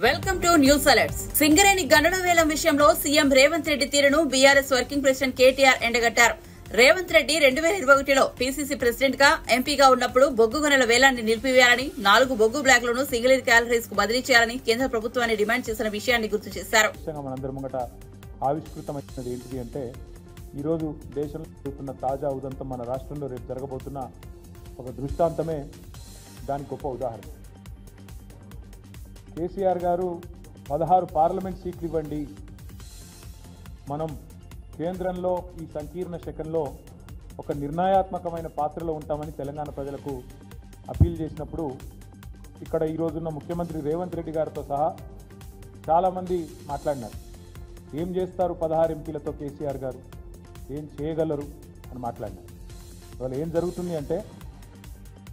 Welcome to news alerts. Singareni గనుల వేలం విషయంలో సీఎం రేవంత్ రెడ్డి తీరును బీఆర్ఎస్ వర్కింగ్ ప్రెసిడెంట్ కేటీఆర్ ఎండగట్టారు. రేవంత్ రెడ్డి 2021లో పీసీసీ ప్రెసిడెంట్ గా ఎంపీగా ఉన్నప్పుడు బొగ్గు గనుల వేలాన్ని నిలిపివేయాలని 4 బొగ్గు బ్లాక్లను సింగరేణి క్యాలరీస్ కు బదిలీ చేయాలని కేంద్ర ప్రభుత్వాన్ని డిమాండ్ చేసిన విషయాన్ని గుర్తు చేశారు. ఆవిష్కృతమైనది ఏంటిది అంటే ఈరోజు దేశంలో జరుగుతున్న తాజా ఉదంతం మన రాష్ట్రంలో రేపు జరగబోతున్న ఒక దృష్టాంతమే దానికి గొప్ప ఉదాహరణ. కేసీఆర్ గారు 16 పార్లమెంట్ సీట్లు ఇవ్వండి, మనం కేంద్రంలో ఈ సంకీర్ణ శకంలో ఒక నిర్ణయాత్మకమైన పాత్రలో ఉంటామని తెలంగాణ ప్రజలకు అపీల్ చేసినప్పుడు ఇక్కడ ఈరోజున్న ముఖ్యమంత్రి రేవంత్ రెడ్డి గారితో సహా చాలామంది మాట్లాడినారు. ఏం చేస్తారు 16 ఎంపీలతో కేసీఆర్ గారు, ఏం చేయగలరు అని మాట్లాడినారు. ఇవాళ ఏం జరుగుతుంది అంటే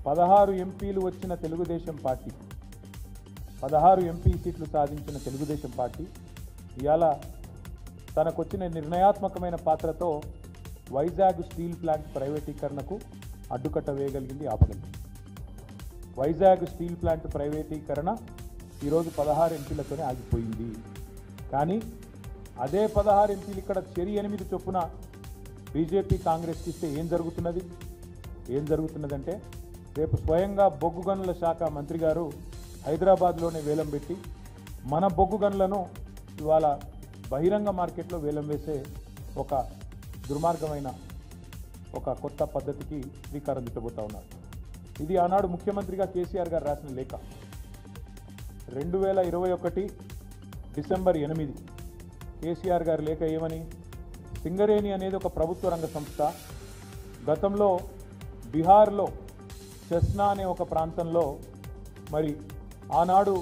16 ఎంపీలు వచ్చిన తెలుగుదేశం పార్టీ, 16 ఎంపీ సీట్లు సాధించిన తెలుగుదేశం పార్టీ ఇవాళ తనకొచ్చిన నిర్ణయాత్మకమైన పాత్రతో వైజాగ్ స్టీల్ ప్లాంట్ ప్రైవేటీకరణకు అడ్డుకట్ట వేయగలిగింది, ఆపగలిగింది. వైజాగ్ స్టీల్ ప్లాంట్ ప్రైవేటీకరణ ఈరోజు 16 ఎంపీలతోనే ఆగిపోయింది. కానీ అదే 16 ఎంపీలు ఇక్కడ చెరి 8 చొప్పున బీజేపీ కాంగ్రెస్కి ఇస్తే ఏం జరుగుతున్నదంటే రేపు స్వయంగా బొగ్గు గనుల శాఖ మంత్రి గారు హైదరాబాద్లోనే వేలం పెట్టి మన బొగ్గు గనులను ఇవాళ బహిరంగ మార్కెట్లో వేలం వేసే ఒక దుర్మార్గమైన ఒక కొత్త పద్ధతికి శ్రీకారం చుట్టబోతా ఉన్నారు. ఇది ఆనాడు ముఖ్యమంత్రిగా కేసీఆర్ గారు రాసిన లేఖ. 2021 డిసెంబర్ 8 కేసీఆర్ గారి లేఖ ఏమని, సింగరేణి అనేది ఒక ప్రభుత్వ రంగ సంస్థ. గతంలో బీహార్లో చెస్నా అనే ఒక ప్రాంతంలో మరి ఆనాడు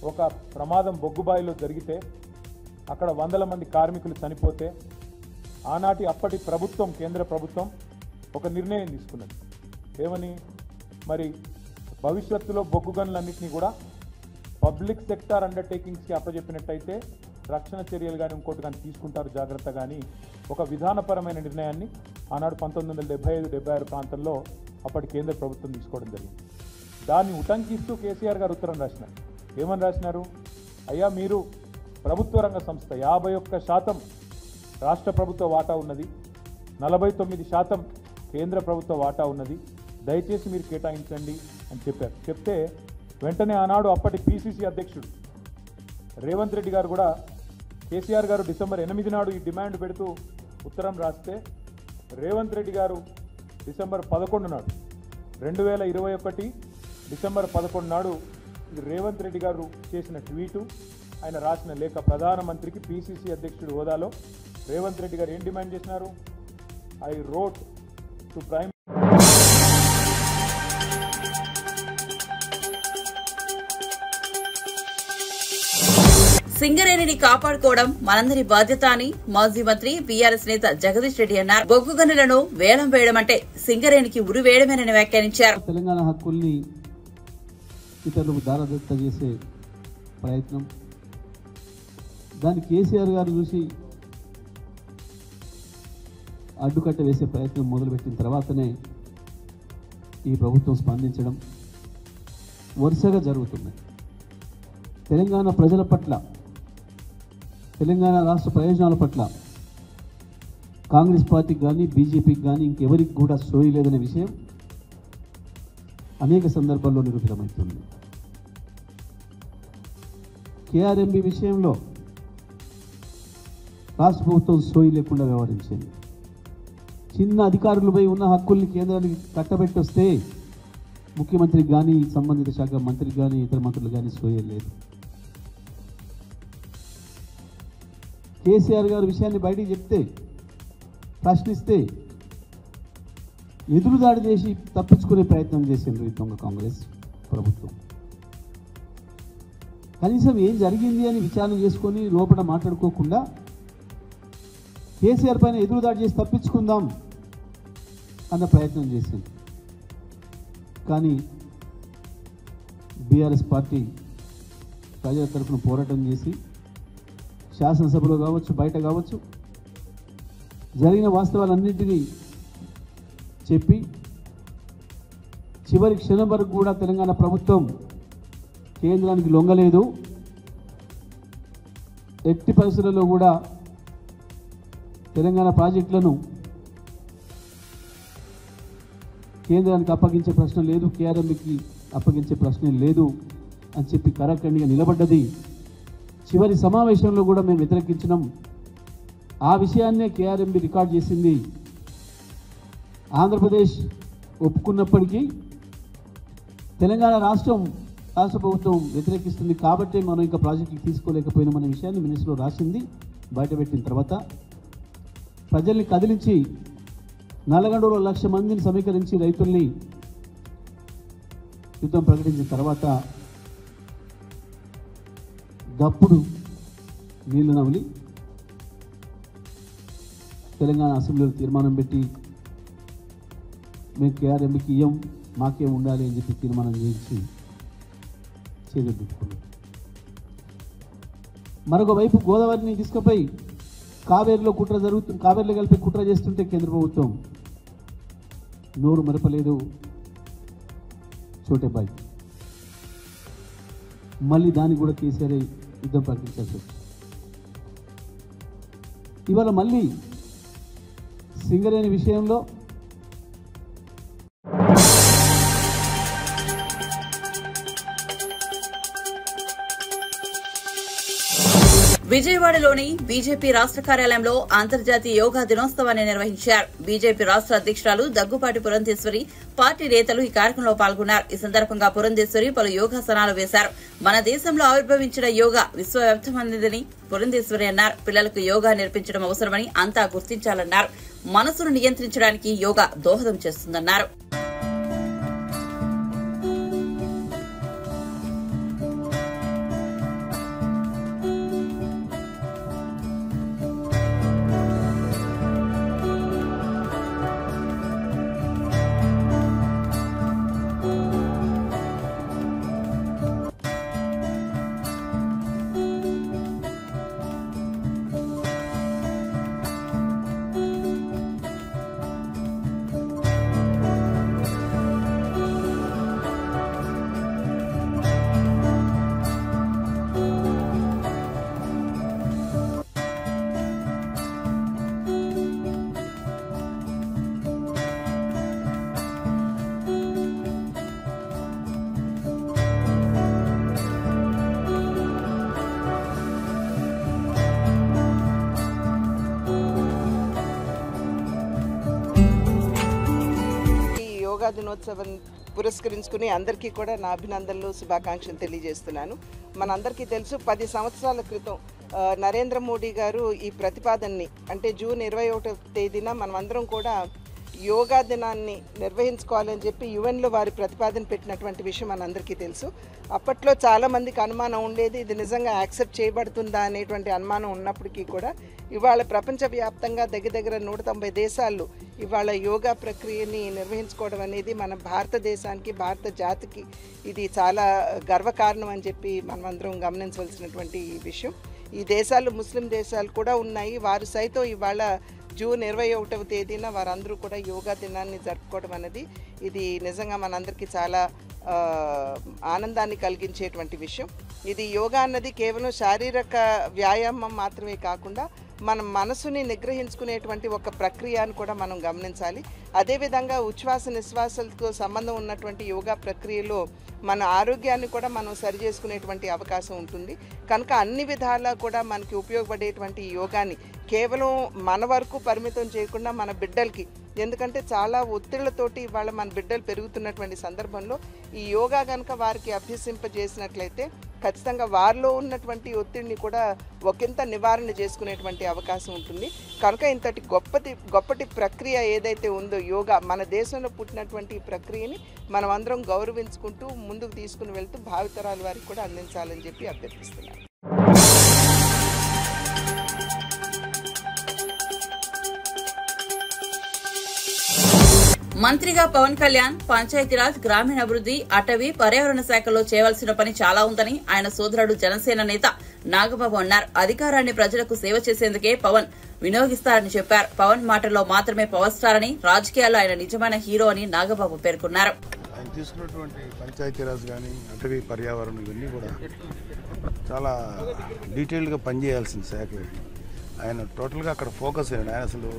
ఒక ప్రమాదం బొగ్గుబాయిలో జరిగితే అక్కడ 100 మంది కార్మికులు చనిపోతే ఆనాటి అప్పటి ప్రభుత్వం, కేంద్ర ప్రభుత్వం ఒక నిర్ణయం తీసుకున్నది. ఏమని, మరి భవిష్యత్తులో బొగ్గు గనులన్నింటినీ కూడా పబ్లిక్ సెక్టార్ అండర్టేకింగ్స్కి అప్పచెప్పినట్టయితే రక్షణ చర్యలు కానీ ఇంకోటి కానీ తీసుకుంటారు జాగ్రత్త. కానీ ఒక విధానపరమైన నిర్ణయాన్ని ఆనాడు 1975-76 ప్రాంతంలో అప్పటి కేంద్ర ప్రభుత్వం తీసుకోవడం జరిగింది. దాన్ని ఉటంకిస్తూ కేసీఆర్ గారు ఉత్తరం రాసినారు. ఏమని రాసినారు, అయ్యా మీరు ప్రభుత్వ రంగ సంస్థ, 51% రాష్ట్ర ప్రభుత్వ వాటా ఉన్నది, 49% కేంద్ర ప్రభుత్వ వాటా ఉన్నది, దయచేసి మీరు కేటాయించండి అని చెప్పారు. చెప్తే వెంటనే ఆనాడు అప్పటి పీసీసీ అధ్యక్షుడు రేవంత్ రెడ్డి గారు కూడా కేసీఆర్ గారు డిసెంబర్ 8 నాడు ఈ డిమాండ్ పెడుతూ ఉత్తరం రాస్తే రేవంత్ రెడ్డి గారు డిసెంబర్ 11 నాడు 2021 డిసెంబర్ 11 నాడు ఇది రేవంత్ రెడ్డి గారు చేసిన ట్వీటు, ఆయన రాసిన లేఖ. ప్రధానమంత్రికి పీసీసీ అధ్యక్షుడి హోదాలో రేవంత్ రెడ్డి గారు ఏం డిమాండ్ చేసినారు, ఐ రోట్ టు ప్రైమ్ సింగరేణిని కాపాడుకోవడం మనందరి బాధ్యత అని మాజీ మంత్రి బీఆర్ఎస్ నేత జగదీష్ రెడ్డి అన్నారు. బొగ్గు గనులను వేలం వేయడం అంటే సింగరేణికి ఉరి వేయడమేనని వ్యాఖ్యానించారు. తెలంగాణ హక్కుల్ని ఇతరులకు దారదత్త చేసే ప్రయత్నం, దాన్ని కేసీఆర్ గారు చూసి అడ్డుకట్ట వేసే ప్రయత్నం మొదలుపెట్టిన తర్వాతనే ఈ ప్రభుత్వం స్పందించడం వరుసగా జరుగుతున్నాయి. తెలంగాణ ప్రజల పట్ల, తెలంగాణ రాష్ట్ర ప్రయోజనాల పట్ల కాంగ్రెస్ పార్టీకి కానీ బీజేపీకి కానీ ఇంకెవరికి కూడా సోయి లేదనే విషయం అనేక సందర్భాల్లో నిరూపితమవుతుంది. కేఆర్ఎంబీ విషయంలో రాష్ట్ర ప్రభుత్వం సోయి లేకుండా వ్యవహరించింది. చిన్న అధికారులపై ఉన్న హక్కుల్ని కేంద్రానికి కట్టబెట్టొస్తే ముఖ్యమంత్రికి కానీ సంబంధిత శాఖ మంత్రికి కానీ ఇతర మంత్రులు కానీ సోయి లేదు. కేసీఆర్ గారు విషయాన్ని బయటికి చెప్తే, ప్రశ్నిస్తే ఎదురుదాడి చేసి తప్పించుకునే ప్రయత్నం చేసిండ్రు ఈ దొంగ కాంగ్రెస్ ప్రభుత్వం. కనీసం ఏం జరిగింది అని విచారణ చేసుకొని లోపల మాట్లాడుకోకుండా కేసీఆర్ పైన ఎదురుదాడి చేసి తప్పించుకుందాం అన్న ప్రయత్నం చేసింది. కానీ బీఆర్ఎస్ పార్టీ ప్రజల తరఫున పోరాటం చేసి శాసనసభలో కావచ్చు, బయట కావచ్చు, జరిగిన వాస్తవాలన్నింటినీ చెప్పి చివరి క్షణం వరకు కూడా తెలంగాణ ప్రభుత్వం కేంద్రానికి లొంగలేదు, ఎట్టి పరిస్థితుల్లో కూడా తెలంగాణ ప్రాజెక్టులను కేంద్రానికి అప్పగించే ప్రశ్న లేదు, కేఆర్ఎంబీకి అప్పగించే ప్రశ్న లేదు అని చెప్పి కరాఖండిగా నిలబడ్డది. చివరి సమావేశంలో కూడా మేము వ్యతిరేకించినాం. ఆ విషయాన్నే కేఆర్ఎంబీ రికార్డ్ చేసింది. ఆంధ్రప్రదేశ్ ఒప్పుకున్నప్పటికీ తెలంగాణ రాష్ట్ర ప్రభుత్వం వ్యతిరేకిస్తుంది కాబట్టి మనం ఇంకా ప్రాజెక్టులు తీసుకోలేకపోయినామనే విషయాన్ని మినిస్టర్లో రాసింది. బయటపెట్టిన తర్వాత ప్రజల్ని కదిలించి నల్లగొండలో 1,00,000 మందిని సమీకరించి రైతుల్ని యుద్ధం ప్రకటించిన తర్వాత గప్పుడు నీళ్లు నవలి తెలంగాణ అసెంబ్లీలో తీర్మానం పెట్టి మేము కేఆర్ఎంబీకి ఇయ్యం, మాకేం ఉండాలి అని చెప్పి తీర్మానం చేయించి చేదుకున్నాం. మరొక వైపు గోదావరిని తీసుకుపోయి కావేరిలో కావేరిలో కలిపి కుట్ర చేస్తుంటే కేంద్ర ప్రభుత్వం నోరు మరపలేదు. చోటేబాయి మళ్ళీ దానికి కూడా కేసీఆర్ యుద్ధం ప్రకటించాల్సి వచ్చింది. ఇవాళ మళ్ళీ సింగరేణి విషయంలో విజయవాడలోని బీజేపీ రాష్ట్ర కార్యాలయంలో అంతర్జాతీయ యోగా దినోత్సవాన్ని నిర్వహించారు. బీజేపీ రాష్ట్ర అధ్యక్షురాలు దగ్గుపాటి పురంధేశ్వరి, పార్టీ నేతలు ఈ కార్యక్రమంలో పాల్గొన్నారు. ఈ సందర్భంగా పురంధేశ్వరి పలు యోగాసనాలు వేశారు. మన దేశంలో ఆవిర్భవించిన యోగా విశ్వవ్యాప్తమైనదని పురంధేశ్వరి అన్నారు. పిల్లలకు యోగా నేర్పించడం అవసరమని అంతా గుర్తించాలన్నారు. మనసును నియంత్రించడానికి యోగా దోహదం చేస్తుందన్నారు. యోగా దినోత్సవం పురస్కరించుకుని అందరికీ కూడా నా అభినందనలు, శుభాకాంక్షలు తెలియజేస్తున్నాను. మనందరికీ తెలుసు 10 సంవత్సరాల క్రితం నరేంద్ర మోడీ గారు ఈ ప్రతిపాదనని అంటే జూన్ 21వ తేదీన మనమందరం కూడా యోగా దినాన్ని నిర్వహించుకోవాలని చెప్పి యుఎన్లో వారి ప్రతిపాదన పెట్టినటువంటి విషయం మనందరికీ తెలుసు. అప్పట్లో చాలామందికి అనుమానం ఉండేది, ఇది నిజంగా యాక్సెప్ట్ చేయబడుతుందా అనేటువంటి అనుమానం ఉన్నప్పటికీ కూడా ఇవాళ ప్రపంచవ్యాప్తంగా దగ్గర 190 దేశాల్లో ఇవాళ యోగా ప్రక్రియని నిర్వహించుకోవడం అనేది మన భారతదేశానికి, భారత జాతికి ఇది చాలా గర్వకారణం అని చెప్పి మనమందరం గమనించవలసినటువంటి విషయం. ఈ దేశాలు ముస్లిం దేశాలు కూడా ఉన్నాయి. వారు సైతం ఇవాళ జూన్ 21వ తేదీన వారందరూ కూడా యోగా దినాన్ని జరుపుకోవడం అనేది ఇది నిజంగా మనందరికీ చాలా ఆనందాన్ని కలిగించేటువంటి విషయం. ఇది యోగా అన్నది కేవలం శారీరక వ్యాయామం మాత్రమే కాకుండా మన మనసుని నిగ్రహించుకునేటువంటి ఒక ప్రక్రియ అని కూడా మనం గమనించాలి. అదేవిధంగా ఉచ్ఛ్వాస నిశ్వాసాలతో సంబంధం ఉన్నటువంటి యోగా ప్రక్రియలో మన ఆరోగ్యాన్ని కూడా మనం సరి చేసుకునేటువంటి అవకాశం ఉంటుంది. కనుక అన్ని విధాలా కూడా మనకి ఉపయోగపడేటువంటి యోగాని కేవలం మన వరకు పరిమితం చేయకుండా మన బిడ్డలకి, ఎందుకంటే చాలా ఒత్తిళ్లతోటి ఇవాళ మన బిడ్డలు పెరుగుతున్నటువంటి సందర్భంలో ఈ యోగా కనుక వారికి అభ్యసింపజేసినట్లయితే ఖచ్చితంగా వారిలో ఉన్నటువంటి ఒత్తిడిని కూడా ఒకంత నివారణ చేసుకునేటువంటి అవకాశం ఉంటుంది. కనుక ఇంతటి గొప్పటి ప్రక్రియ ఏదైతే ఉందో యోగా, మన దేశంలో పుట్టినటువంటి ఈ ప్రక్రియని మనం అందరం గౌరవించుకుంటూ ముందుకు తీసుకుని వెళ్తూ భావితరాల వారికి కూడా అందించాలని చెప్పి అభ్యర్థిస్తున్నాను. మంత్రిగా పవన్ కళ్యాణ్ పంచాయతీరాజ్, గ్రామీణాభివృద్ధి, అటవీ, పర్యావరణ శాఖలో చేయవలసిన పని చాలా ఉందని ఆయన సోదరుడు జనసేన నేత నాగబాబు అన్నారు. అధికారాన్ని ప్రజలకు సేవ చేసేందుకే పవన్ వినియోగిస్తారని చెప్పారు. పవన్ మాటల్లో మాత్రమే పవర్ స్టార్ అని, రాజకీయాల్లో ఆయన నిజమైన హీరో అని నాగబాబు పేర్కొన్నారు. ఆయన తీసుకున్నటువంటి పంచాయతీరాజ్ కానీ, అటవీ, పర్యావరణం ఇవన్నీ కూడా చాలా డీటెయిల్డ్గా పనిచేయాల్సిన శాఖ. ఆయన టోటల్గా అక్కడ ఫోకస్ అయ్యాడు. ఆయన అసలు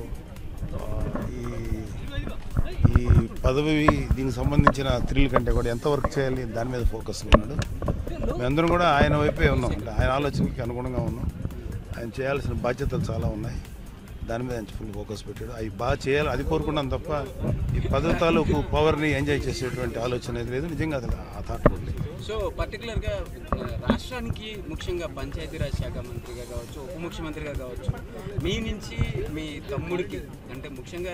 ఈ పదవి దీనికి సంబంధించిన థ్రిల్ కంటే కూడా ఎంత వర్క్ చేయాలి దాని మీద ఫోకస్ ఉన్నాడు. మేమందరం కూడా ఆయన వైపే ఉన్నాం, అంటే ఆయన ఆలోచనకి అనుగుణంగా ఉన్నాం. ఆయన చేయాల్సిన బాధ్యతలు చాలా ఉన్నాయి, దాని మీద ఆయన ఫుల్ ఫోకస్ పెట్టాడు. అవి బాగా చేయాలి అది కోరుకున్నాం తప్ప ఈ పదవి తాలూకు పవర్ని ఎంజాయ్ చేసేటువంటి ఆలోచన అయితే లేదు. నిజంగా అది ఆ థాట్ కూడా లేదు. సో పర్టికులర్గా రాష్ట్రానికి ముఖ్యంగా పంచాయతీరాజ్ శాఖ మంత్రిగా కావచ్చు, ఉప ముఖ్యమంత్రిగా కావచ్చు, మీ నుంచి మీ తమ్ముడికి అంటే ముఖ్యంగా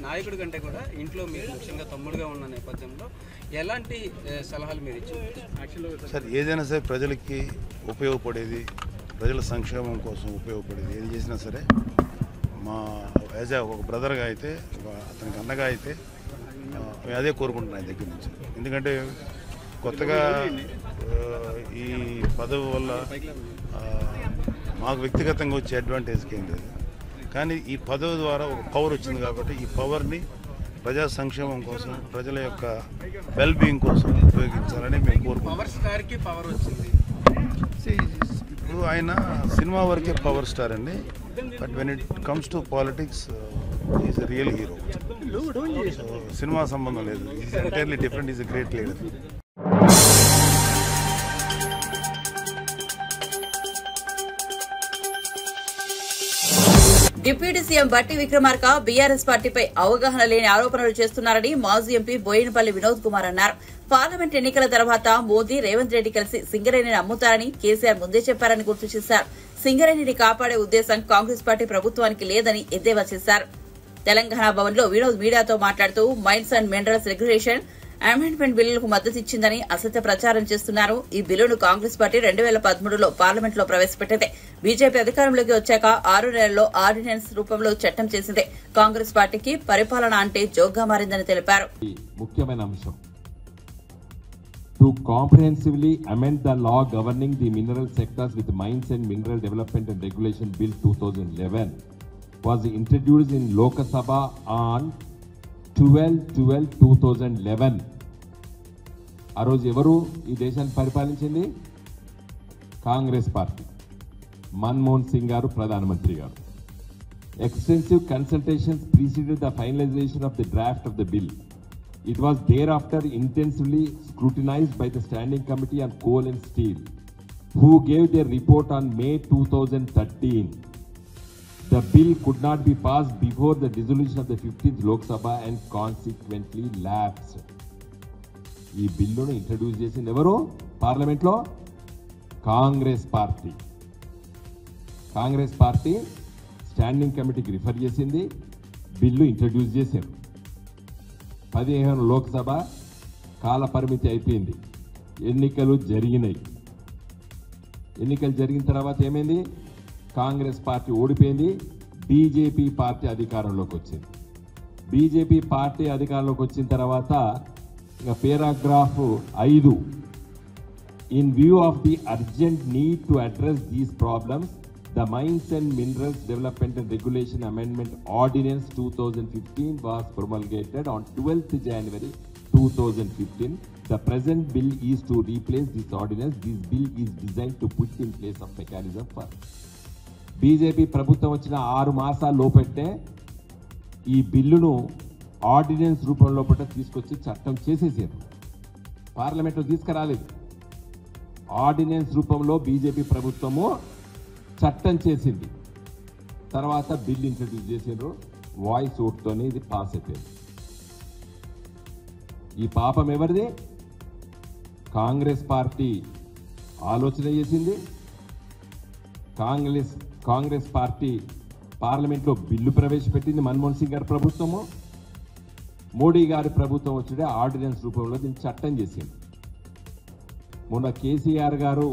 నాయకుడి కంటే కూడా ఇంట్లో మీరు ముఖ్యంగా తమ్ముడుగా ఉన్న నేపథ్యంలో ఎలాంటి సలహాలు మీరు ఇచ్చారు? సార్ ఏదైనా సరే ప్రజలకి ఉపయోగపడేది, ప్రజల సంక్షేమం కోసం ఉపయోగపడేది ఏది చేసినా సరే మా యాజ్ ఒక బ్రదర్గా అయితే, అతనికి అన్నగా అయితే అదే కోరుకుంటున్నాను ఆయన దగ్గర నుంచి. ఎందుకంటే కొత్తగా ఈ పదవి వల్ల మాకు వ్యక్తిగతంగా వచ్చే అడ్వాంటేజ్కి ఏం లేదు, కానీ ఈ పదవి ద్వారా ఒక పవర్ వచ్చింది కాబట్టి ఈ పవర్ని ప్రజా సంక్షేమం కోసం, ప్రజల యొక్క వెల్ బీయింగ్ కోసం ఉపయోగించాలని మేము కోరుకుంటున్నాం. ఇప్పుడు ఆయన సినిమా వరకే పవర్ స్టార్ అండి, but when it comes to politics is a real hero. Cinema సంబంధం లేదు, is entirely different, is a great leader. Deputy CM బట్టి విక్రమార్క బీఆర్ఎస్ పార్టీపై అవగాహన లేని ఆరోపణలు చేస్తున్నారని మాజీ ఎంపీ బోయినపల్లి వినోద్ కుమార్ అన్నారు. పార్లమెంట్ ఎన్నికల తర్వాత మోదీ రేవంత్ రెడ్డి కలిసి సింగరేణిని అమ్ముతారని కేసీఆర్ ముందే చెప్పారని గుర్తు చేశారు. సింగరేణిని కాపాడే ఉద్దేశం కాంగ్రెస్ పార్టీ ప్రభుత్వానికి లేదని ఎద్దేవా చేశారు. తెలంగాణ భవన్ లో వినోద్ మీడియాతో మాట్లాడుతూ mines and minerals regulation amendment బిల్లులకు మద్దతు ఇచ్చిందని అసత్య ప్రచారం చేస్తున్నారు. ఈ బిల్లును కాంగ్రెస్ పార్టీ 2013లో పార్లమెంట్ లో ప్రవేశపెట్టింది. బీజేపీ అధికారంలోకి వచ్చాక 6 నెలల్లో ఆర్డినెన్స్ రూపంలో చట్టం చేసింది. కాంగ్రెస్ పార్టీకి పరిపాలన అంటే జోగ్గా మారిందని తెలిపారు. ముఖ్యమైన అంశం to comprehensively amend the law governing the mineral sectors with Mines and Mineral Development and Regulation Bill 2011 was introduced in Lok Sabha on 12/12/2011. ఆ రోజు ఎవరు ఈ దేశాన్ని పరిపాలించింది? కాంగ్రెస్ పార్టీ. మన్మోహన్ సింగ్ గారు ప్రధానమంత్రి గారు. Extensive consultations preceded the finalization of the draft of the bill. It was thereafter intensively scrutinized by the Standing Committee on Coal and Steel, who gave their report on May 2013. The bill could not be passed before the dissolution of the 15th Lok Sabha and consequently lapsed. ఈ బిల్లును introduce చేసింది ఎవరు పార్లమెంట్లో? Congress party. Congress party standing కమిటీకి refer చేసింది, bill introduce చేశారు. 15 లోక్సభ కాల పరిమితి అయిపోయింది, ఎన్నికలు జరిగినాయి. ఎన్నికలు జరిగిన తర్వాత ఏమైంది? కాంగ్రెస్ పార్టీ ఓడిపోయింది, బీజేపీ పార్టీ అధికారంలోకి వచ్చింది. బీజేపీ పార్టీ అధికారంలోకి వచ్చిన తర్వాత ఇక paragraph 5, in view of the urgent need to address these problems the Mines and Minerals Development and Regulation Amendment Ordinance 2015 was promulgated on 12th January 2015. The present bill is to replace this ordinance. This bill is designed to put in place a mechanism for BJP ప్రభుత్వం వచ్చిన 6 మాసాల లోపట్టే ఈ బిల్లును ordinance రూపంలో తీసుకొచ్చి చట్టం చేసేసారు. పార్లమెంట్లో తీసుకురాలేదు. ఆర్డినెన్స్ రూపంలో బీజేపీ ప్రభుత్వము చట్టం చేసింది. తర్వాత బిల్ ఇంట్రడ్యూస్ చేసిండ్రు, వాయిస్ ఓట్తోనే ఇది పాస్ అయిపోయింది. ఈ పాపం ఎవరిది? కాంగ్రెస్ పార్టీ ఆలోచన చేసింది. కాంగ్రెస్ పార్టీ పార్లమెంట్లో బిల్లు ప్రవేశపెట్టింది. మన్మోహన్ సింగ్ గారి ప్రభుత్వము, మోడీ గారి ప్రభుత్వం వచ్చే ఆర్డినెన్స్ రూపంలో దీన్ని చట్టం చేసింది. మొన్న కేసీఆర్ గారు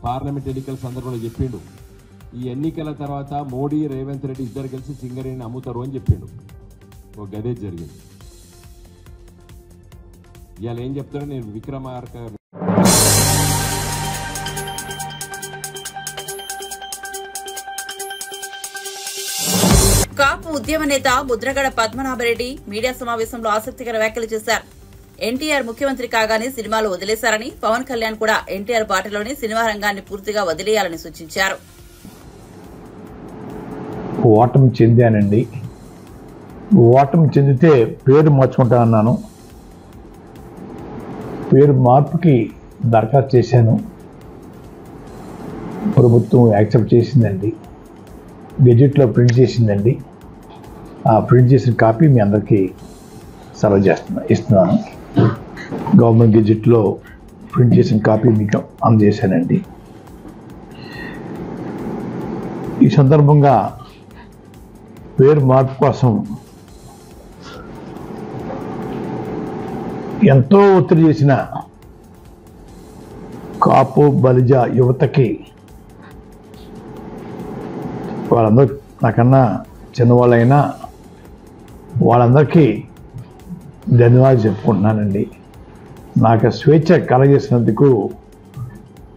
పార్లమెంట్ ఎన్నికల సందర్భంలో చెప్పిండు, ఈ ఎన్నికల తర్వాత మోడీ రేవంత్ రెడ్డి ఇద్దరు కలిసి సింగరేణిని అమ్ముతారు అని చెప్పిండు. ఒక గదే జరిగింది. ఇవాళ ఏం చెప్తారో నేను విక్రమార్క కాపు ఉద్యమ నేత ముద్రగడ పద్మనాభరెడ్డి మీడియా సమావేశంలో ఆసక్తికర వ్యాఖ్యలు చేశారు. ఎన్టీఆర్ ముఖ్యమంత్రి కాగానే సినిమాలు వదిలేశారని, పవన్ కళ్యాణ్ కూడా ఎన్టీఆర్ బాటలోనే సినిమా రంగాన్ని పూర్తిగా వదిలేయాలని సూచించారు. ఓటమి చెందానండి. ఓటమి చెందితే పేరు మార్చుకుంటా అన్నాను. పేరు మార్పుకి దరఖాస్తు చేశాను. ప్రభుత్వం యాక్సెప్ట్ చేసిందండి. గెజెట్లో ప్రింట్ చేసిందండి. ఆ ప్రింట్ చేసిన కాపీ మీ అందరికీ ఇస్తున్నాను. గవర్నమెంట్ గెజెట్లో ప్రింట్ చేసిన కాపీ మీకు అందజేశానండి. ఈ సందర్భంగా పేరు మార్పు కోసం ఎంతో ఒత్తిడి చేసిన కాపు బలిజ యువతకి, వాళ్ళందరూ నాకన్నా చిన్నవాళ్ళైనా వాళ్ళందరికీ ధన్యవాదాలు చెప్పుకుంటున్నానండి. నాకు స్వేచ్ఛ కలగజేసినందుకు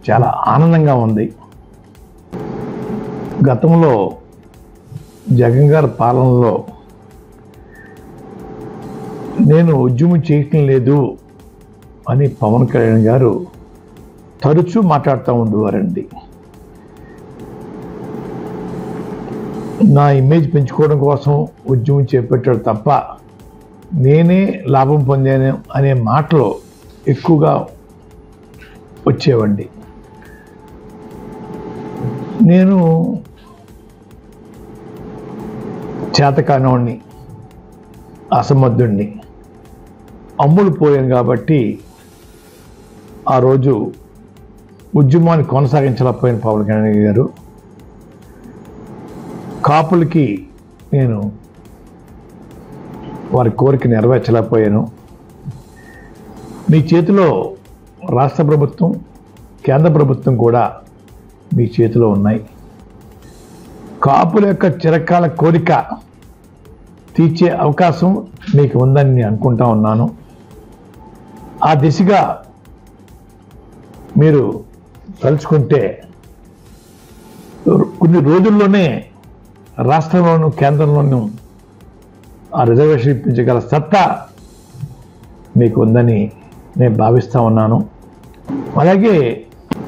చాలా ఆనందంగా ఉంది. గతంలో జగన్ గారి పాలనలో నేను ఉద్యమం చేయటం లేదు అని పవన్ కళ్యాణ్ గారు తరచూ మాట్లాడుతూ ఉండేవారండి. నా ఇమేజ్ పెంచుకోవడం కోసం ఉద్యమం చేపట్టాడు తప్ప నేనే లాభం పొందాను అనే మాటలు ఎక్కువగా వచ్చేవండి. నేను చేతకానివాడిని, అసమర్థుడిని, అమ్ముడు పోయాను కాబట్టి ఆ రోజు ఉద్యమాన్ని కొనసాగించలేకపోయిన పవన్ కళ్యాణ్ గారు, కాపులకి నేను వారి కోరిక నెరవేర్చలేకపోయాను. మీ చేతిలో రాష్ట్ర ప్రభుత్వం, కేంద్ర ప్రభుత్వం కూడా మీ చేతిలో ఉన్నాయి. కాపుల యొక్క చిరకాల కోరిక తీర్చే అవకాశం మీకు ఉందని నేను అనుకుంటా ఉన్నాను. ఆ దిశగా మీరు తలుచుకుంటే కొన్ని రోజుల్లోనే రాష్ట్రంలోనూ కేంద్రంలోనూ ఆ రిజర్వేషన్ ఇప్పించగల సత్తా మీకు ఉందని నేను భావిస్తూ ఉన్నాను. అలాగే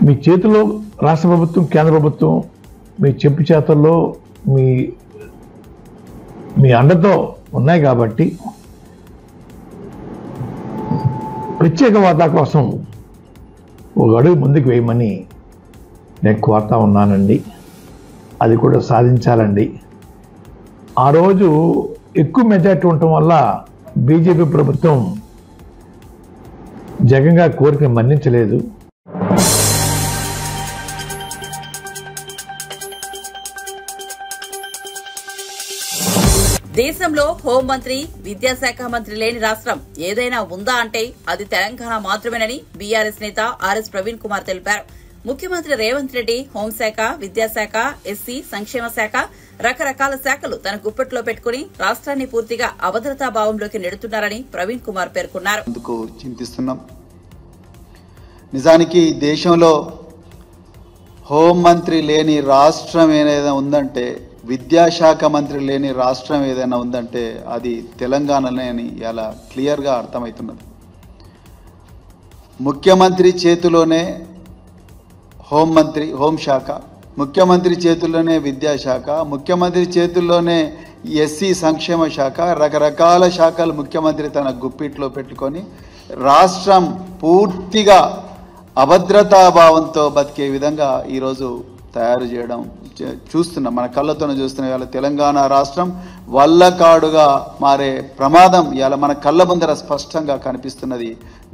మీ చేతిలో రాష్ట్ర ప్రభుత్వం, కేంద్ర ప్రభుత్వం మీ చెప్పు చేతల్లో మీ అండతో ఉన్నాయి కాబట్టి ప్రత్యేక హోదా కోసం ఒక అడుగు ముందుకు వేయమని నేను కోరుతా ఉన్నానండి. అది కూడా సాధించాలండి. ఆ రోజు ఎక్కువ మెజార్టీ ఉండటం వల్ల బీజేపీ ప్రభుత్వం జగన్ గారి కోరికను మన్నించలేదు. దేశంలో హోంమంత్రి, విద్యాశాఖ మంత్రి లేని రాష్ట్రం ఏదైనా ఉందా అంటే అది తెలంగాణ మాత్రమేనని బీఆర్ఎస్ నేత ఆర్ఎస్ ప్రవీణ్ కుమార్ తెలిపారు. ముఖ్యమంత్రి రేవంత్ రెడ్డి హోంశాఖ, విద్యాశాఖ, ఎస్సీ సంక్షేమ శాఖ, రకరకాల శాఖలు తన గుప్పెట్లో పెట్టుకుని రాష్ట్రాన్ని పూర్తిగా అభద్రతా భావంలోకి నెడుతున్నారని ప్రవీణ్ కుమార్ పేర్కొన్నారు. చింతిస్తున్నాం. నిజానికి దేశంలో హోంమంత్రి లేని రాష్ట్రం ఏదైనా ఉందంటే, విద్యాశాఖ మంత్రి లేని రాష్ట్రం ఏదైనా ఉందంటే అది తెలంగాణనే అని ఇలా క్లియర్గా అర్థమవుతున్నది. ముఖ్యమంత్రి చేతిలోనే హోంశాఖ, ముఖ్యమంత్రి చేతుల్లోనే విద్యాశాఖ, ముఖ్యమంత్రి చేతుల్లోనే ఎస్సీ సంక్షేమ శాఖ, రకరకాల శాఖలు ముఖ్యమంత్రి తన గుప్పిట్లో పెట్టుకొని రాష్ట్రం పూర్తిగా అభద్రతాభావంతో బతికే విధంగా ఈరోజు తయారు చేయడం చూస్తున్నాం, మన కళ్ళతోనే చూస్తున్నాం. ఇవాళ తెలంగాణ రాష్ట్రం వల్లకాడుగా మారే ప్రమాదం ఇవాళ మన కళ్ళ ముందర స్పష్టంగా కనిపిస్తున్నది.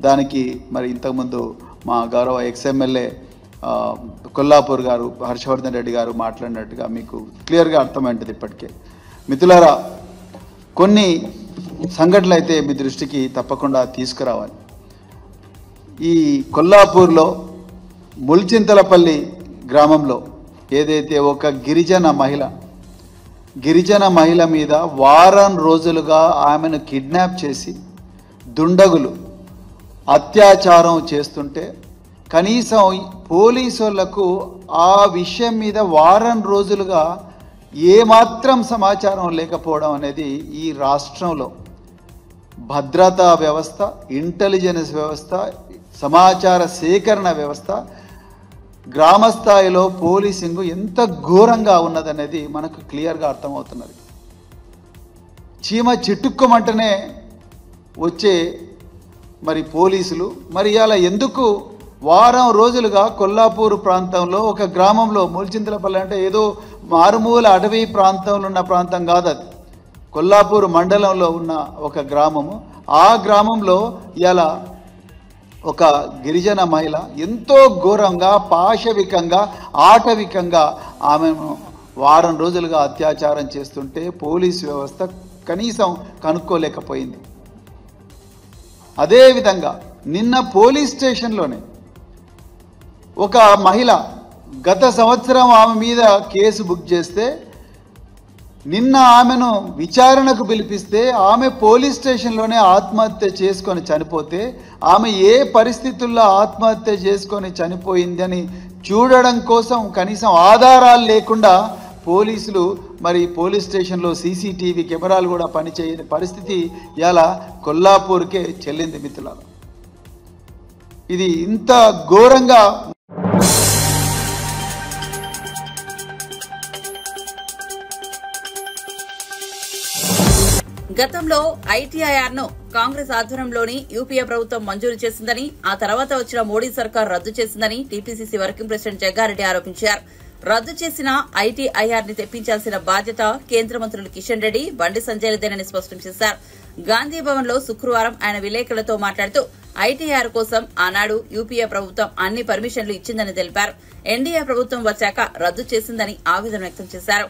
దానికి మరి ఇంతకుముందు మా గౌరవ ఎక్స్ఎమ్మెల్యే కొల్లాపూర్ గారు, హర్షవర్ధన్ రెడ్డి గారు మాట్లాడినట్టుగా మీకు క్లియర్గా అర్థమైంటుంది. ఇప్పటికే మిత్రులారా, కొన్ని సంఘటనలు అయితే మీ దృష్టికి తప్పకుండా తీసుకురావాలి. ఈ కొల్లాపూర్లో ముల్చింతలపల్లి గ్రామంలో ఏదైతే ఒక గిరిజన మహిళ మీద వారం రోజులుగా ఆమెను కిడ్నాప్ చేసి దుండగులు అత్యాచారం చేస్తుంటే కనీసం పోలీసులకు ఆ విషయం మీద వారం రోజులుగా ఏమాత్రం సమాచారం లేకపోవడం అనేది ఈ రాష్ట్రంలో భద్రతా వ్యవస్థ, ఇంటెలిజెన్స్ వ్యవస్థ, సమాచార సేకరణ వ్యవస్థ, గ్రామ స్థాయిలో పోలీసింగ్ ఎంత ఘోరంగా ఉన్నదనేది మనకు క్లియర్గా అర్థమవుతున్నది. చీమ చిట్టుకోమంటేనే వచ్చే మరి పోలీసులు మరి ఇలా ఎందుకు వారం రోజులుగా కొల్లాపూర్ ప్రాంతంలో ఒక గ్రామంలో మూల్చింతలపల్లి అంటే ఏదో మారుమూల అటవీ ప్రాంతంలో ఉన్న ప్రాంతం కాదు, అది కొల్లాపూర్ మండలంలో ఉన్న ఒక గ్రామము. ఆ గ్రామంలో ఇలా ఒక గిరిజన మహిళ ఎంతో ఘోరంగా పాశవికంగా ఆటవికంగా ఆమెను వారం రోజులుగా అత్యాచారం చేస్తుంటే పోలీసు వ్యవస్థ కనీసం కనుక్కోలేకపోయింది. అదేవిధంగా నిన్న పోలీస్ స్టేషన్లోనే ఒక మహిళ గత సంవత్సరం ఆమె మీద కేసు బుక్ చేస్తే నిన్న ఆమెను విచారణకు పిలిపిస్తే ఆమె పోలీస్ స్టేషన్లోనే ఆత్మహత్య చేసుకొని చనిపోతే ఆమె ఏ పరిస్థితుల్లో ఆత్మహత్య చేసుకొని చనిపోయిందని చూడడం కోసం కనీసం ఆధారాలు లేకుండా పోలీసులు మరి పోలీస్ స్టేషన్లో సీసీటీవీ కెమెరాలు కూడా పనిచేయని పరిస్థితి ఇలా కొల్లాపూర్కే చెల్లింది మిత్రులారా. ఇది ఇంత ఘోరంగా గతంలో ఐటీఐఆర్ ను కాంగ్రెస్ ఆధ్వర్యంలోని యూపీఏ ప్రభుత్వం మంజూరు చేసిందని, ఆ తర్వాత వచ్చిన మోడీ సర్కార్ రద్దు చేసిందని టీపీసీసీ వర్కింగ్ ప్రెసిడెంట్ జగ్గారెడ్డి ఆరోపించారు. రద్దు చేసిన ఐటీఐఆర్ ని తెప్పించాల్సిన బాధ్యత కేంద్ర మంత్రులు కిషన్ రెడ్డి, బండి సంజయ్లదేనని స్పష్టం చేశారు. గాంధీ భవన్ లో శుక్రవారం ఆయన విలేకరులతో మాట్లాడుతూ ఐటీఐఆర్ కోసం ఆనాడు యూపీఏ ప్రభుత్వం అన్ని పర్మిషన్లు ఇచ్చిందని తెలిపారు. ఎన్డీఏ ప్రభుత్వం వచ్చాక రద్దు చేసిందని ఆవేదన వ్యక్తం చేశారు.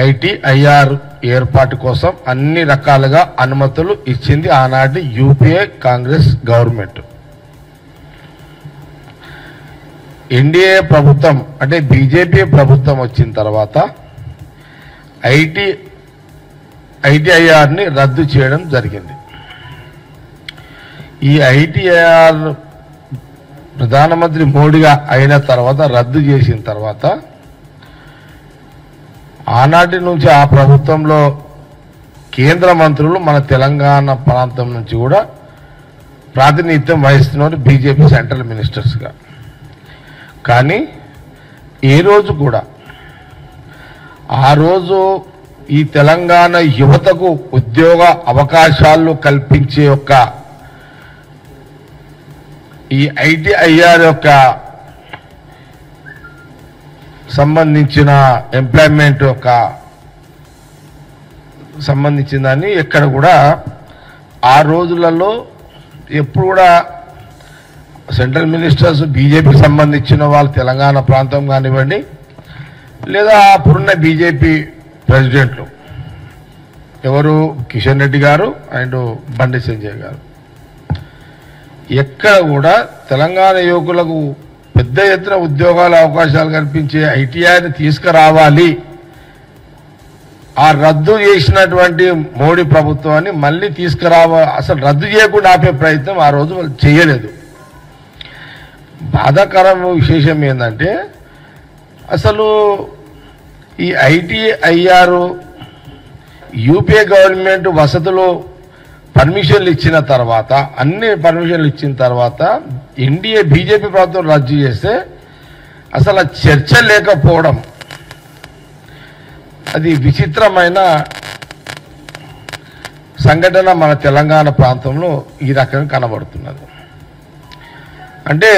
ఐటీఐఆర్ ఏర్పాటు కోసం అన్ని రకాలుగా అనుమతులు ఇచ్చింది ఆనాటి యూపీఏ కాంగ్రెస్ గవర్నమెంట్. ఎన్డీఏ ప్రభుత్వం అంటే బీజేపీ ప్రభుత్వం వచ్చిన తర్వాత ఐటీఐఆర్ని రద్దు చేయడం జరిగింది. ఈ ఐటీఐఆర్ ప్రధానమంత్రి మోడీగా అయిన తర్వాత రద్దు చేసిన తర్వాత ఆనాటి నుంచి ఆ ప్రభుత్వంలో కేంద్ర మంత్రులు మన తెలంగాణ ప్రాంతం నుంచి కూడా ప్రాతినిధ్యం వహిస్తున్నారు బీజేపీ సెంట్రల్ మినిస్టర్స్గా. కానీ ఏ రోజు కూడా ఆ రోజు ఈ తెలంగాణ యువతకు ఉద్యోగ అవకాశాలు కల్పించే యొక్క ఈ ఐటీఐఆర్ యొక్క సంబంధించిన ఎంప్లాయ్మెంట్ యొక్క సంబంధించిందని ఎక్కడ కూడా ఆ రోజులలో ఎప్పుడు కూడా సెంట్రల్ మినిస్టర్స్ బీజేపీకి సంబంధించిన వాళ్ళు తెలంగాణ ప్రాంతం కానివ్వండి లేదా అప్పుడున్న బీజేపీ ప్రెసిడెంట్లు ఎవరు కిషన్ రెడ్డి గారు అండ్ బండి సంజయ్ గారు ఎక్కడ కూడా తెలంగాణ యువకులకు పెద్ద ఎత్తున ఉద్యోగాల అవకాశాలు కల్పించే ఐటీఐని తీసుకురావాలి, ఆ రద్దు చేసినటువంటి మోడీ ప్రభుత్వాన్ని మళ్ళీ అసలు రద్దు చేయకుండా ఆపే ప్రయత్నం ఆ రోజు వాళ్ళు చేయలేదు. బాధాకరం విశేషం ఏంటంటే అసలు ఈ ఐటీఐఆర్ యూపీఏ గవర్నమెంట్ వసతులు పర్మిషన్లు ఇచ్చిన తర్వాత అన్ని పర్మిషన్లు ఇచ్చిన తర్వాత ఎన్డీఏ బీజేపీ ప్రభుత్వం రద్దు చేస్తే అసలు చర్చ లేకపోవడం అది విచిత్రమైన సంఘటన మన తెలంగాణ ప్రాంతంలో ఈ రకంగా కనబడుతున్నది. అంటే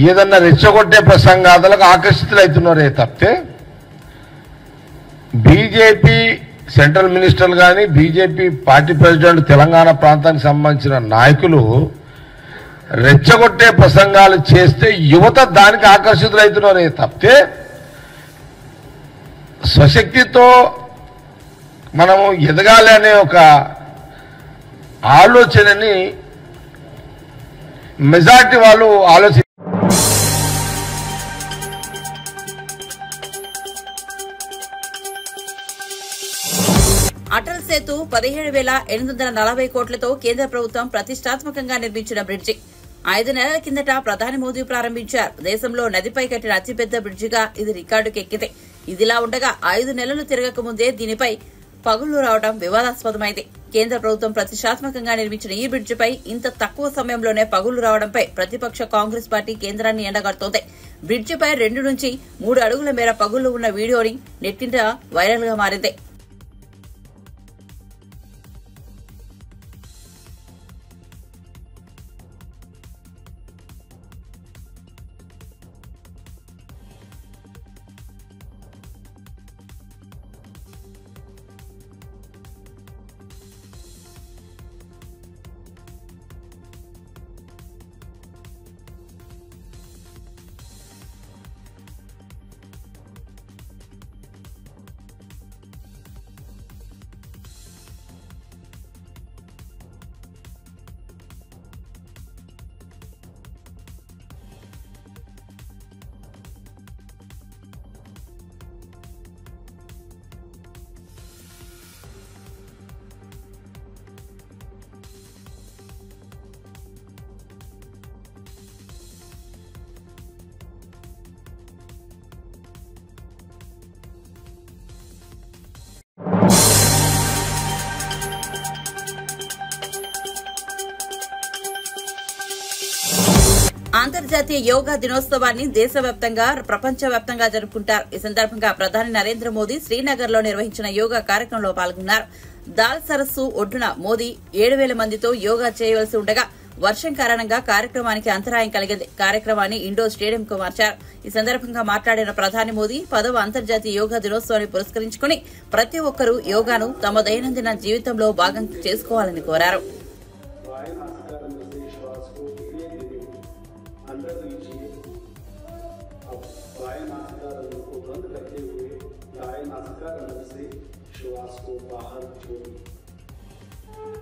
ఏదన్నా రెచ్చగొట్టే ప్రసంగాలకు ఆకర్షితులవుతున్నారే తప్పితే బీజేపీ సెంట్రల్ మినిస్టర్లు కానీ బీజేపీ పార్టీ ప్రెసిడెంట్ తెలంగాణ ప్రాంతానికి సంబంధించిన నాయకులు రెచ్చగొట్టే ప్రసంగాలు చేస్తే యువత దానికి ఆకర్షితులవుతున్నారే తప్పితే స్వశక్తితో మనము ఎదగాలి అనే ఒక ఆలోచనని మెజార్టీ వాళ్ళు ఆలోచి అటల్ సేతు 17,840 కోట్లతో కేంద్ర ప్రభుత్వం ప్రతిష్టాత్మకంగా నిర్మించిన బ్రిడ్జి 5 నెలల కిందట ప్రధాని మోదీ ప్రారంభించారు. దేశంలో నదిపై కట్టిన అతిపెద్ద బ్రిడ్జిగా ఇది రికార్డుకెక్కింది. ఇదిలా ఉండగా 5 నెలలు తిరగక ముందే దీనిపై పగుళ్లు రావడం వివాదాస్పదమైంది. కేంద్ర ప్రభుత్వం ప్రతిష్టాత్మకంగా నిర్మించిన ఈ బ్రిడ్జిపై ఇంత తక్కువ సమయంలోనే పగుళ్లు రావడంపై ప్రతిపక్ష కాంగ్రెస్ పార్టీ కేంద్రాన్ని ఎండగడుతోంది. బ్రిడ్జిపై 2 నుంచి 3 అడుగుల మేర పగుళ్లు ఉన్న వీడియోని నెట్టింట వైరల్ గా మారింది. అంతర్జాతీయ యోగా దినోత్సవాన్ని దేశవ్యాప్తంగా ప్రపంచవ్యాప్తంగా జరుపుకుంటారు. ఈ సందర్భంగా ప్రధాని నరేంద్ర మోదీ శ్రీనగర్ లో నిర్వహించిన యోగా కార్యక్రమంలో పాల్గొన్నారు. దాల్ సరస్సు ఒడ్డున మోదీ 7,000 మందితో యోగా చేయవలసి ఉండగా వర్షం కారణంగా కార్యక్రమానికి అంతరాయం కలిగింది. కార్యక్రమాన్ని ఇండోర్ స్టేడియంకు మార్చారు. ఈ సందర్భంగా మాట్లాడిన ప్రధాని మోదీ 10వ అంతర్జాతీయ యోగా దినోత్సవాన్ని పురస్కరించుకుని ప్రతి ఒక్కరూ యోగాను తమ దైనందిన జీవితంలో భాగం చేసుకోవాలని కోరారు. श्वास को बाहर छोड़िए,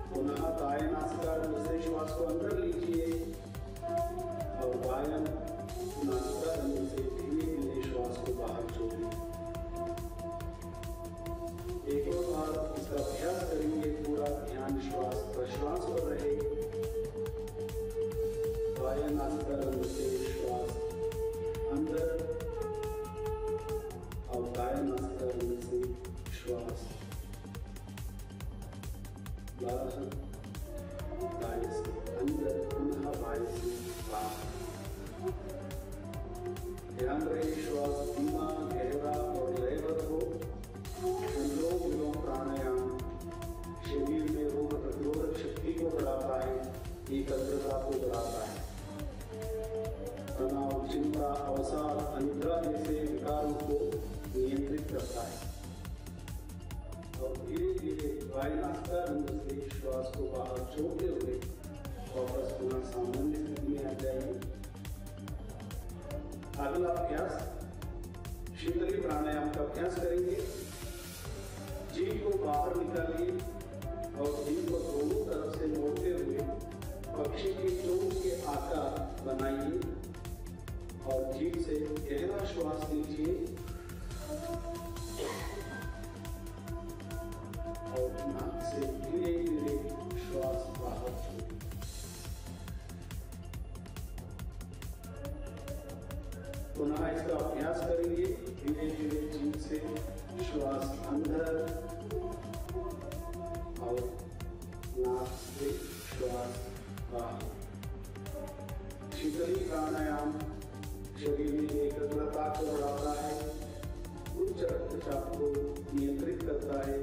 पुनः दाएं नासिका से श्वास को अंदर लीजिए और बाएं नासिका से धीरे धीरे श्वास को बाहर छोड़िए। एक और बार इसका अभ्यास करेंगे, पूरा ध्यान श्वास प्रश्वास पर रहे। बाएं नासिका से श्वास अंदर और दाएं नासिका से श्वास बाहर, दाएं से अंदर, पुनः बाएं से बाहर। ध्यान रहे श्वास धीमा, गहरा और लयबद्ध हो। अनुलोम विलोम प्राणायाम शरीर में रोग प्रतिरोधक शक्ति को बढ़ाता है, एकाग्रता को बढ़ाता है। तनाव, चिंता, अवसाद, अनिद्रा जैसे विकारों को नियंत्रित करता है। और धीरे धीरे बाएं नासिका से श्वास को बाहर छोड़ते हुए वापस पुनः सामान्य स्थिति में आ जाएंगे। अगला अभ्यास शीतली प्राणायाम का अभ्यास करेंगे। जीभ को बाहर निकालिए और जीभ को दोनों तरफ से मोड़ते हुए पक्षी की चोंच के आकार बनाइए और जीभ से गहरा श्वास लीजिए और नाक से धीरे धीरे श्वास बाहर छोड़िए। पुनः इसका अभ्यास करेंगे। धीरे धीरे जीभ से श्वास अंदर और नाक से श्वास बाहर। शीतली प्राणायाम शरीर में एकाग्रता को बढ़ाता है, उच्च रक्तचाप को नियंत्रित करता है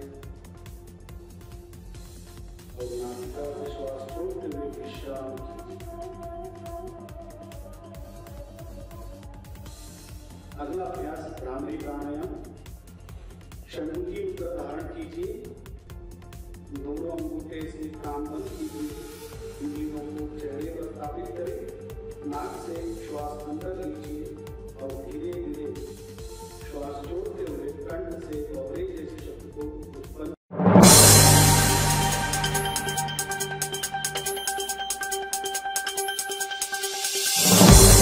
और नासिका से श्वास छोड़ते हुए विश्राम कीजिए। अगला अभ्यास भ्रामरी प्राणायाम। षण्मुखी मुद्रा धारण कीजिए, दोनों अंगूठे से कान बंद कीजिए, उंगलियों को चेहरे पर स्थापित करें, नाक से श्वास अंदर लीजिए और धीरे धीरे श्वास छोड़